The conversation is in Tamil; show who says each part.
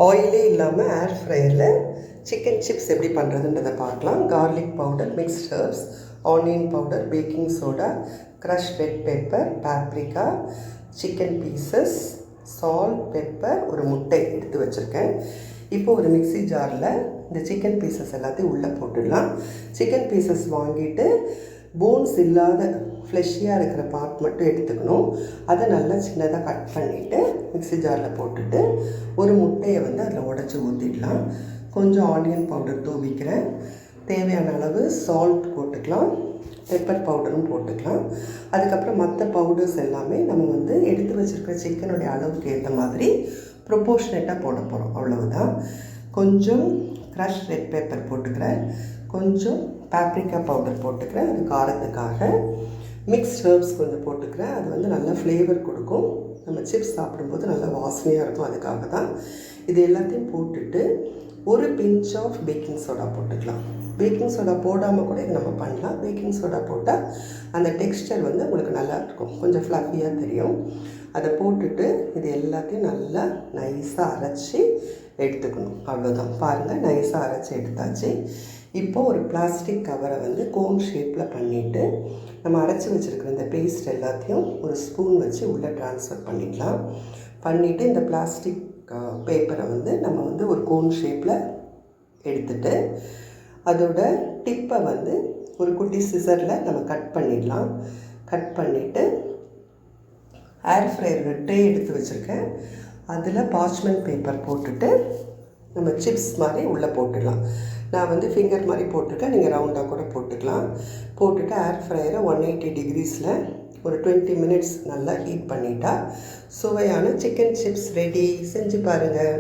Speaker 1: ஆயிலே இல்லாமல் ஏர் ஃப்ரையரில் சிக்கன் சிப்ஸ் எப்படி பண்ணுறதுன்றதை பார்க்கலாம். Garlic powder, mixed herbs, onion powder, baking soda, crush red pepper, paprika, chicken pieces, salt, pepper, ஒரு முட்டை எடுத்து வச்சுருக்கேன். இப்போ ஒரு மிக்ஸி ஜாரில் இந்த சிக்கன் பீசஸ் எல்லாத்தையும் உள்ளே போட்டுடலாம். சிக்கன் பீசஸ் வாங்கிட்டு போன்ஸ் இல்லாத ஃப்ளெஷ்ஷியாக இருக்கிற பார்ட் மட்டும் எடுத்துக்கணும். அதை நல்லா சின்னதாக கட் பண்ணிவிட்டு மிக்ஸி ஜாரில் போட்டுட்டு ஒரு முட்டையை அதில் உடச்சி ஊற்றிடலாம். கொஞ்சம் ஆனியன் பவுடர் தூவிக்கிறேன். தேவையான அளவு சால்ட் போட்டுக்கலாம், பெப்பர் பவுடரும் போட்டுக்கலாம். அதுக்கப்புறம் மற்ற பவுடர்ஸ் எல்லாமே நம்ம எடுத்து வச்சுருக்கிற சிக்கனுடைய அளவுக்கு ஏற்ற மாதிரி ப்ரொப்போர்ஷனேட்டாக போட போகிறோம், அவ்வளவுதான். கொஞ்சம் க்ரஷ் ரெட் பெப்பர் போட்டுக்கிறேன், கொஞ்சம் பாப்ரிக்கா பவுடர் போட்டுக்கிறேன், அது காரத்துக்காக. மிக்ஸ்ட் ஹர்ப்ஸ் கொஞ்சம் போட்டுக்கிறேன், அது நல்லா ஃப்ளேவர் கொடுக்கும். நம்ம சிப்ஸ் சாப்பிடும்போது நல்லா வாசனையாக இருக்கும், அதுக்காக தான். இது எல்லாத்தையும் போட்டுட்டு ஒரு பிஞ்ச் ஆஃப் பேக்கிங் சோடா போட்டுக்கலாம். பேக்கிங் சோடா போடாமல் கூட இது நம்ம பண்ணலாம். பேக்கிங் சோடா போட்டால் அந்த டெக்ஸ்டர் உங்களுக்கு நல்லா இருக்கும், கொஞ்சம் ஃப்ளஃபியாக தெரியும். அதை போட்டுட்டு இது எல்லாத்தையும் நல்லா நைஸாக அரைச்சி எடுத்துக்கணும், அவ்வளோதான். பாருங்கள், நைஸாக அரைச்சி எடுத்தாச்சு. இப்போது ஒரு பிளாஸ்டிக் கவரை கோன் ஷேப்பில் பண்ணிவிட்டு நம்ம அரைச்சி வச்சுருக்கிற இந்த பேஸ்ட் எல்லாத்தையும் ஒரு ஸ்பூன் வச்சு உள்ளே ட்ரான்ஸ்ஃபர் பண்ணிடலாம். பண்ணிவிட்டு இந்த பிளாஸ்டிக் பேப்பரை நம்ம ஒரு கோன் ஷேப்பில் எடுத்துகிட்டு அதோட டிப்பை ஒரு குட்டி சிசரில் நம்ம கட் பண்ணிடலாம். கட் பண்ணிவிட்டு ஏர் ஃப்ரையர் ட்ரே எடுத்து வச்சுருக்கேன், அதில் பார்ச்மெண்ட் பேப்பர் போட்டுட்டு நம்ம சிப்ஸ் மாதிரி உள்ளே போட்டுடலாம். நான் ஃபிங்கர் மாதிரி போட்டிருக்கேன், நீங்கள் ரவுண்டாக கூட போட்டுக்கலாம். போட்டுட்டு ஏர் ஃப்ரையரை 180 டிகிரிஸில் ஒரு 20 மினிட்ஸ் நல்லா ஹீட் பண்ணிட்டா சுவையான சிக்கன் சிப்ஸ் ரெடி. செஞ்சு பாருங்கள்.